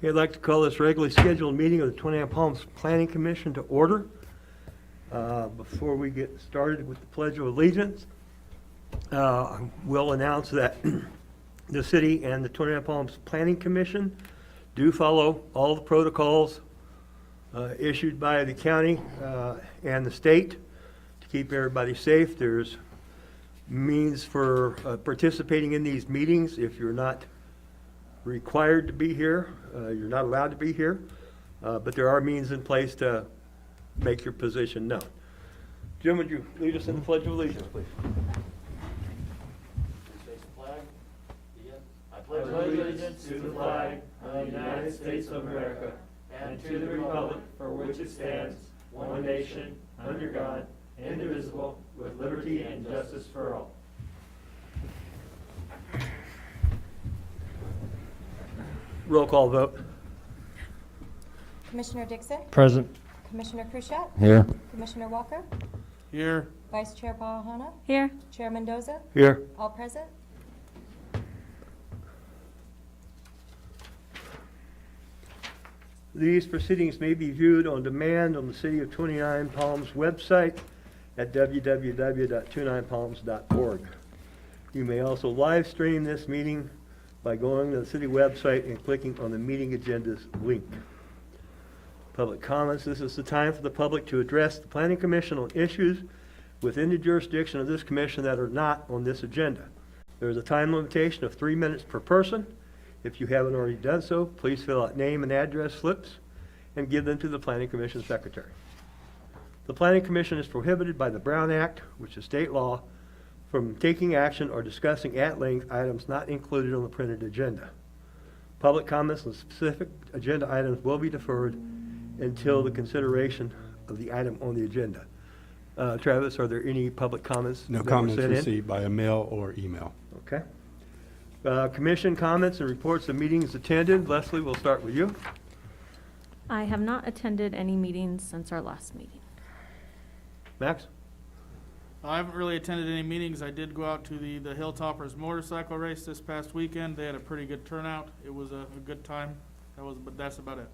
Okay, I'd like to call this regularly scheduled meeting of the 29 Palms Planning Commission to order. Before we get started with the Pledge of Allegiance, we'll announce that the city and the 29 Palms Planning Commission do follow all the protocols issued by the county and the state to keep everybody safe. There's means for participating in these meetings. If you're not required to be here, you're not allowed to be here, but there are means in place to make your position known. Jim, would you lead us in the Pledge of Allegiance, please? I pledge allegiance to the flag of the United States of America and to the republic for which it stands, one nation, under God, indivisible, with liberty and justice for all. Roll call vote. Commissioner Dixon? Present. Commissioner Kruschat? Here. Commissioner Walker? Here. Vice Chair Bahana? Here. Chair Mendoza? Here. All present? These proceedings may be viewed on demand on the City of 29 Palms website at www.29palms.org. You may also live stream this meeting by going to the city website and clicking on the meeting agendas link. Public comments. This is the time for the public to address the Planning Commission on issues within the jurisdiction of this commission that are not on this agenda. There is a time limitation of 3 minutes per person. If you haven't already done so, please fill out name and address slips and give them to the Planning Commission Secretary. The Planning Commission is prohibited by the Brown Act, which is state law, from taking action or discussing at length items not included on the printed agenda. Public comments on specific agenda items will be deferred until the consideration of the item on the agenda. Travis, are there any public comments? No that were comments sent in? received by mail or email. Okay. Commission comments and reports of meetings attended. Leslie, we'll start with you. I have not attended any meetings since our last meeting. Max? I haven't really attended any meetings. I did go out to the Hilltoppers motorcycle race this past weekend. They had a pretty good turnout. It was a good time. But that's about it.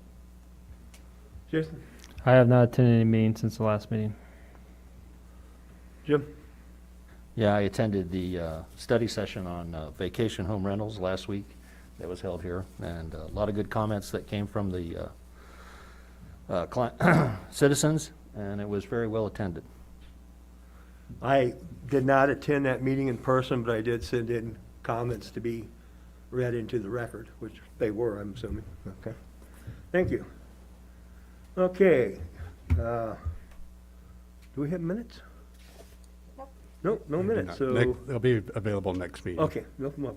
Jason? I have not attended any meetings since the last meeting. Jim? Yeah, I attended the study session on vacation home rentals last week that was held here, and a lot of good comments that came from the citizens, and it was very well attended. I did not attend that meeting in person, but I did send in comments to be read into the record, which they were, I'm assuming. Okay. Thank you. Okay. Do we have minutes? Nope. No minutes. So They'll be available next meeting. okay, no come up.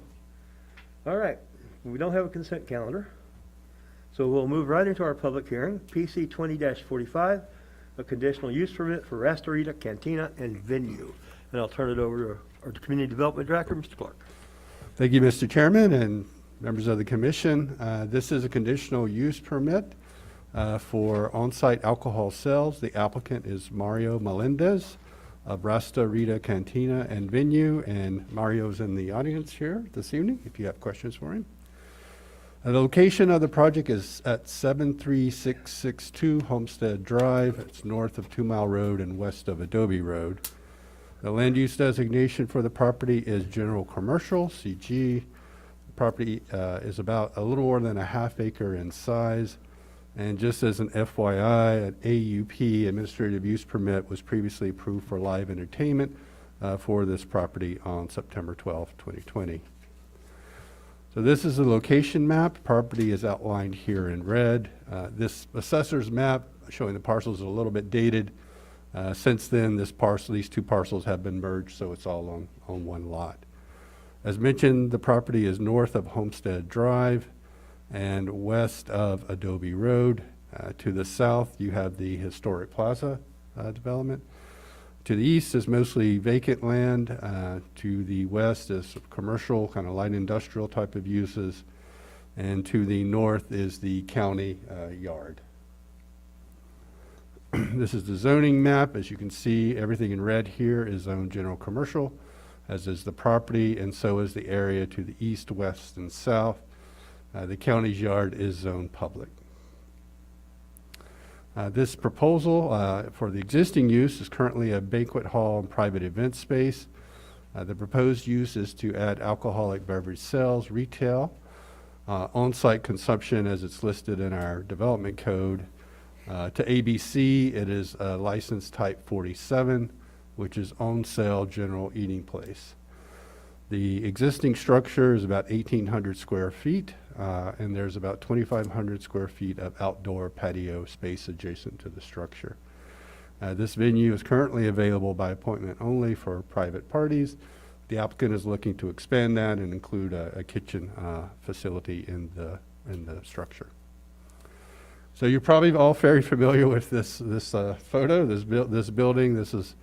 All right. We don't have a consent calendar, so we'll move right into our public hearing. PC 20-45, a conditional use permit for Rasta, Rita, Cantina, and venue. And I'll turn it over to our Community Development Director, Mr. Clark. Thank you, Mr. Chairman and members of the commission. This is a conditional use permit for on-site alcohol sales. The applicant is Mario Melendez of Rasta, Rita, Cantina, and venue. And Mario's in the audience here this evening if you have questions for him. The location of the project is at 73662 Homestead Drive. It's north of 2 Mile Road and west of Adobe Road. The land use designation for the property is general commercial, CG. The property is about a little more than a half acre in size. And just as an FYI, an AUP, administrative use permit, was previously approved for live entertainment for this property on September 12, 2020. So this is a location map. Property is outlined here in red. This assessor's map showing the parcels is a little bit dated. Since then, these two parcels have been merged, so it's all on one lot. As mentioned, the property is north of Homestead Drive and west of Adobe Road. To the south, you have the historic plaza development. To the east is mostly vacant land. To the west is commercial, kind of light industrial type of uses. And to the north is the county yard. This is the zoning map. As you can see, everything in red here is zoned general commercial, as is the property, and so is the area to the east, west, and south. The county's yard is zoned public. This proposal for the existing use is currently a banquet hall and private event space. The proposed use is to add alcoholic beverage sales, retail, on-site consumption as it's listed in our development code. To ABC, it is license type 47, which is on-sale general eating place. The existing structure is about 1,800 square feet, and there's about 2,500 square feet of outdoor patio space adjacent to the structure. This venue is currently available by appointment only for private parties. The applicant is looking to expand that and include a kitchen facility in the structure. So you're probably all very familiar with this photo, this building. This is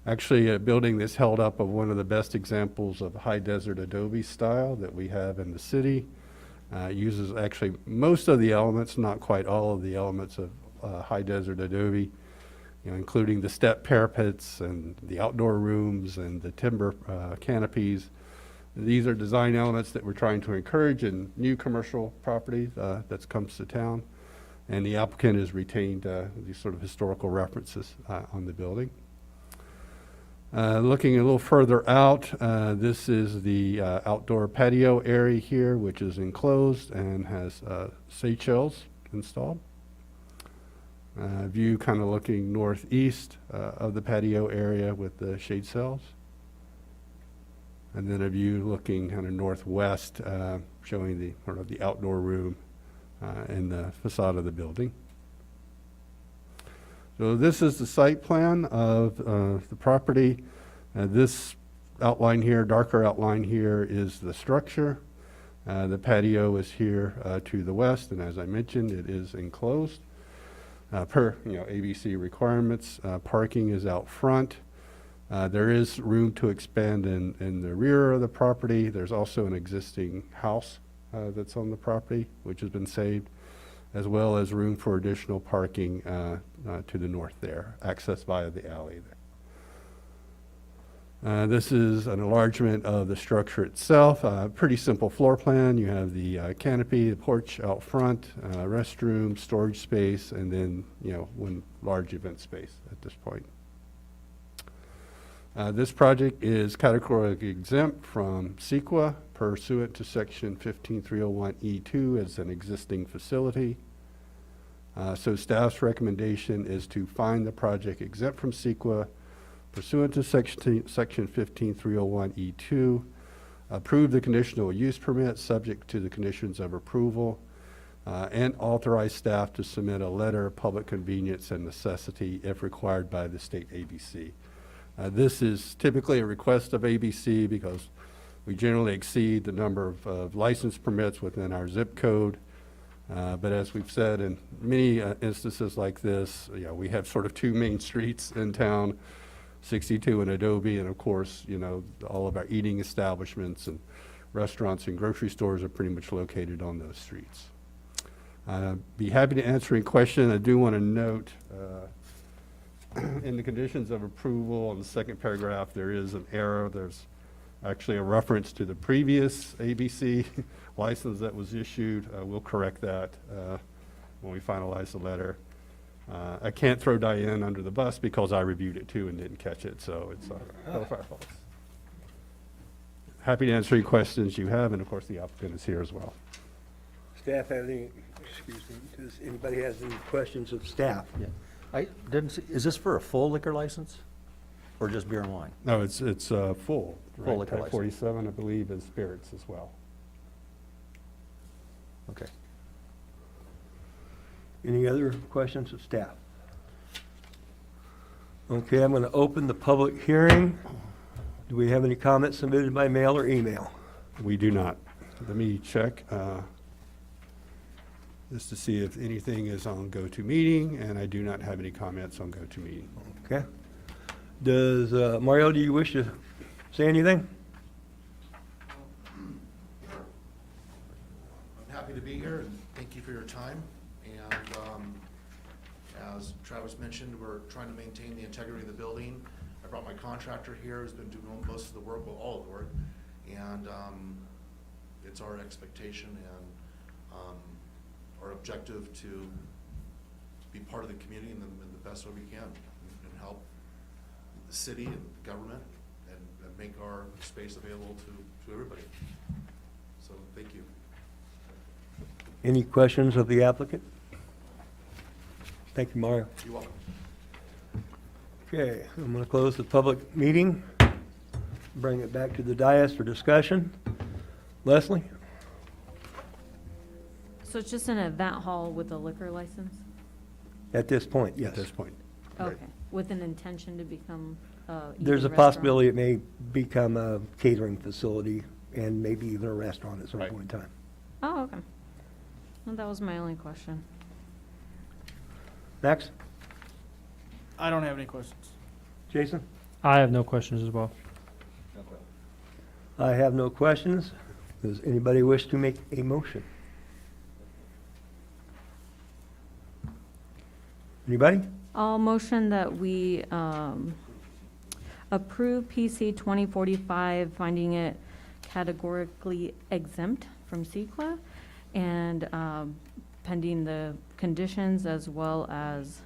actually a building that's held up of one of the best examples of high desert adobe style that we have in the city. Uses actually most of the elements, not quite all of the elements of high desert adobe, including the step parapets and the outdoor rooms and the timber canopies. These are design elements that we're trying to encourage in new commercial property that comes to town. And the applicant has retained these sort of historical references on the building. Looking a little further out, this is the outdoor patio area here, which is enclosed and has shade shells installed. View kind of looking northeast of the patio area with the shade cells. And then a view looking kind of northwest, showing the sort of the outdoor room and the facade of the building. So this is the site plan of the property. This outline here, darker outline here, is the structure. The patio is here to the west, and as I mentioned, it is enclosed. Per ABC requirements, parking is out front. There is room to expand in the rear of the property. There's also an existing house that's on the property, which has been saved, as well as room for additional parking to the north there, accessed via the alley there. This is an enlargement of the structure itself. Pretty simple floor plan. You have the canopy, the porch out front, restroom, storage space, and then one large event space at this point. This project is categorically exempt from CEQA pursuant to section 15301E2 as an existing facility. So staff's recommendation is to find the project exempt from CEQA pursuant to section 15301E2, approve the conditional use permit subject to the conditions of approval, and authorize staff to submit a letter of public convenience and necessity if required by the state ABC. This is typically a request of ABC because we generally exceed the number of license permits within our zip code. But as we've said in many instances like this, we have sort of two main streets in town, 62 and Adobe, and of course, all of our eating establishments and restaurants and grocery stores are pretty much located on those streets. Be happy to answer any question. I do want to note in the conditions of approval on the second paragraph, there is an error. There's actually a reference to the previous ABC license that was issued. We'll correct that when we finalize the letter. I can't throw Diane under the bus because I reviewed it too and didn't catch it, so it's our fault. Happy to answer any questions you have, and of course the applicant is here as well. Staff have any, does anybody has any questions of staff? Yeah. I didn't see, is this for a full liquor license or just beer and wine? No, it's full. Full liquor Type license. 47, I believe, is spirits as well. Okay. Any other questions of staff? Okay, I'm going to open the public hearing. Do we have any comments submitted by mail or email? We do not. Let me check just to see if anything is on GoToMeeting, and I do not have any comments on GoToMeeting. Okay. Does, Mario, do you wish to say anything? I'm happy to be here, and thank you for your time. And as Travis mentioned, we're trying to maintain the integrity of the building. I brought my contractor here who's been doing most of the work, well, all of the work. And it's our expectation and our objective to be part of the community in the best way we can and help the city and the government and make our space available to everybody. So thank you. Any questions of the applicant? Thank you, Mario. You're welcome. Okay, I'm going to close the public meeting, bring it back to the dais for discussion. Leslie? So it's just an event hall with a liquor license? At this point, yes. At this point. Right. Okay, with an intention to become There's a eating restaurant? possibility it may become a catering facility and maybe even a restaurant at some Right. point in time. Oh, okay. Well, that was my only question. Max? I don't have any questions. Jason? I have no questions as well. I have no questions. Does anybody wish to make a motion? Anybody? I'll motion that we approve PC 2045, finding it categorically exempt from CEQA, and pending the conditions as well as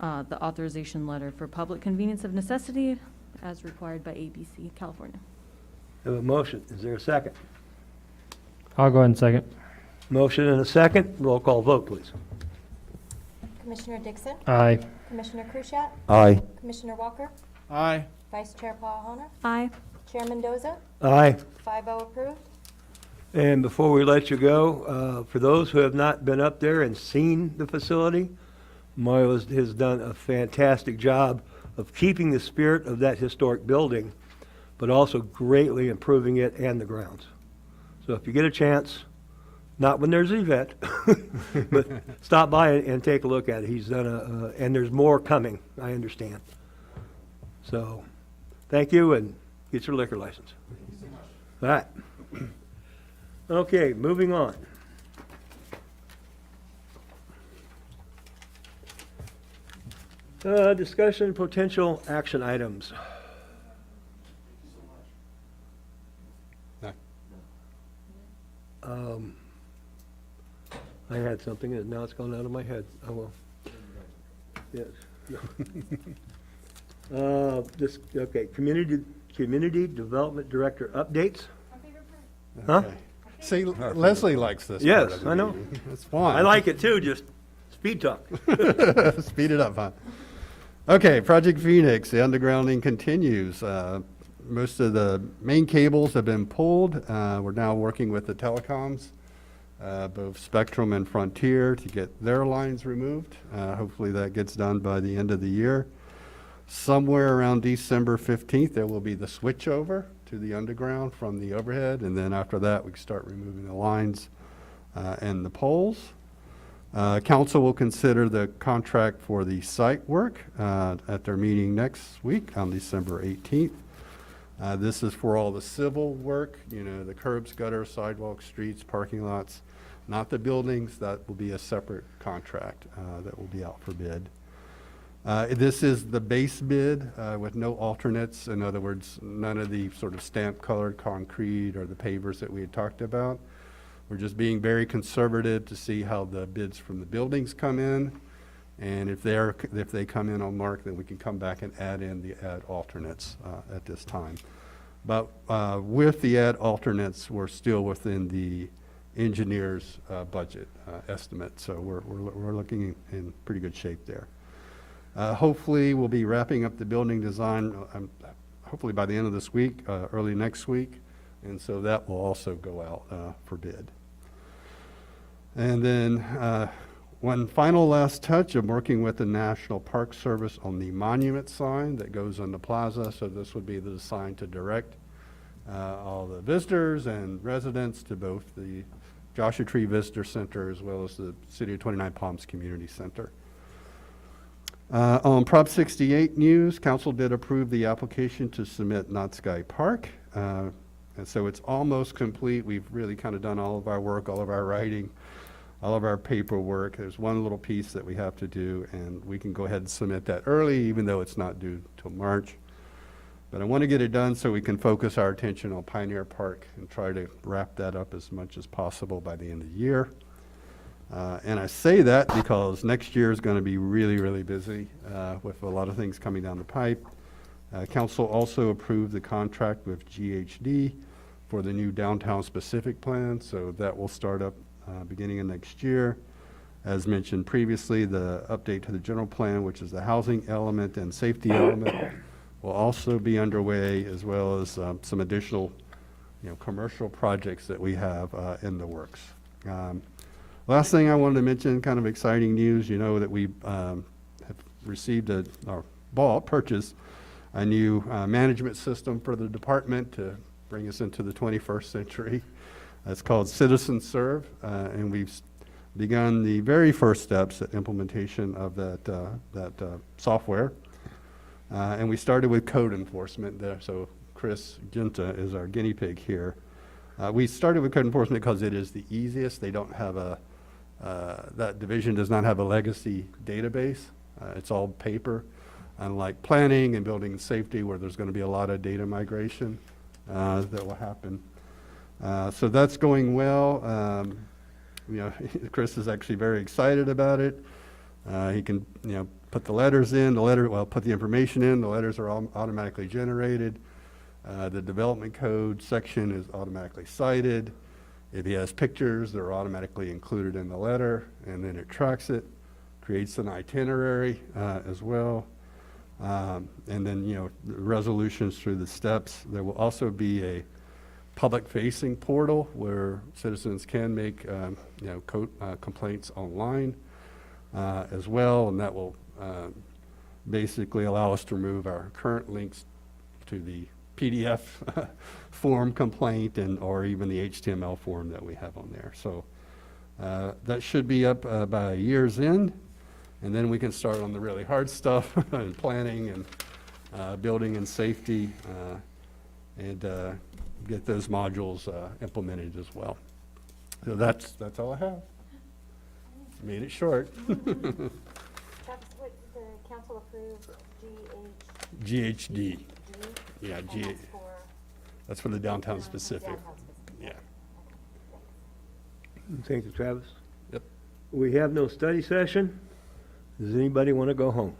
the authorization letter for public convenience of necessity as required by ABC, California. Have a motion. Is there a second? I'll go ahead and second. Motion and a second. Roll call vote, please. Commissioner Dixon? Aye. Commissioner Krushat? Aye. Commissioner Walker? Aye. Vice Chair Paul Aye. Chair Mendoza? Aye. 5-0 approved. And before we let you go, for those who have not been up there and seen the facility, Mario has done a fantastic job of keeping the spirit of that historic building, but also greatly improving it and the grounds. So if you get a chance, not when there's an event, but stop by and take a look at it. He's done and there's more coming, I understand. So, thank you, and get your liquor license. All right. Okay, moving on. Discussion potential action items. I had something and now it's gone out of my head. Oh, well. Yes. Okay, community development director updates. Huh? Okay. See, Leslie likes this. Yes, part of the I know. meeting. It's fun. I like it too, just speed talk. Speed it up, huh? Okay, Project Phoenix, the undergrounding continues. Most of the main cables have been pulled. We're now working with the telecoms, both Spectrum and Frontier, to get their lines removed. Hopefully that gets done by the end of the year. Somewhere around December 15th, there will be the switchover to the underground from the overhead, and then after that, we can start removing the lines and the poles. Council will consider the contract for the site work at their meeting next week on December 18th. This is for all the civil work, you know, the curbs, gutters, sidewalks, streets, parking lots, not the buildings. That will be a separate contract that will be out for bid. This is the base bid with no alternates. In other words, none of the sort of stamp colored concrete or the pavers that we had talked about. We're just being very conservative to see how the bids from the buildings come in. And if they come in on mark, then we can come back and add in the add alternates at this time. But with the add alternates, we're still within the engineer's budget estimate. So we're looking in pretty good shape there. Hopefully, we'll be wrapping up the building design, hopefully by the end of this week, early next week. And so that will also go out for bid. And then one final last touch, I'm working with the National Park Service on the monument sign that goes on the plaza. So this would be the sign to direct all the visitors and residents to both the Joshua Tree Visitor Center as well as the City of 29 Palms Community Center. On Prop 68 news, council did approve the application to submit Knott Sky Park. And so it's almost complete. We've really kind of done all of our work, all of our writing, all of our paperwork. There's one little piece that we have to do, and we can go ahead and submit that early, even though it's not due till March. But I want to get it done so we can focus our attention on Pioneer Park and try to wrap that up as much as possible by the end of the year. And I say that because next year is going to be really, really busy with a lot of things coming down the pipe. Council also approved the contract with GHD for the new downtown specific plan, so that will start up beginning of next year. As mentioned previously, the update to the general plan, which is the housing element and safety element, will also be underway, as well as some additional, commercial projects that we have in the works. Last thing I wanted to mention, kind of exciting news, that we have received purchased a new management system for the department to bring us into the 21st century. It's called Citizen Serve, and we've begun the very first steps at implementation of that software. And we started with code enforcement there, so Chris Ginta is our guinea pig here. We started with code enforcement because it is the easiest. They don't have that division does not have a legacy database. It's all paper, unlike planning and building and safety, where there's going to be a lot of data migration that will happen. So that's going well. Chris is actually very excited about it. He can, put the letters in, put the information in, the letters are all automatically generated. The development code section is automatically cited. If he has pictures, they're automatically included in the letter, and then it tracks it, creates an itinerary as well. And then, the resolutions through the steps. There will also be a public-facing portal where citizens can make, complaints online as well, and that will basically allow us to remove our current links to the PDF form complaint or even the HTML form that we have on there. So that should be up by a year's end, and then we can start on the really hard stuff and planning and building and safety and get those modules implemented as well. So that's all I have. Made it short. Travis, what, the council approved GHD. Yeah, and that's for that's for the downtown specific. downtown specific. Yeah. Thank you, Travis. Yep. We have no study session. Does anybody want to go home?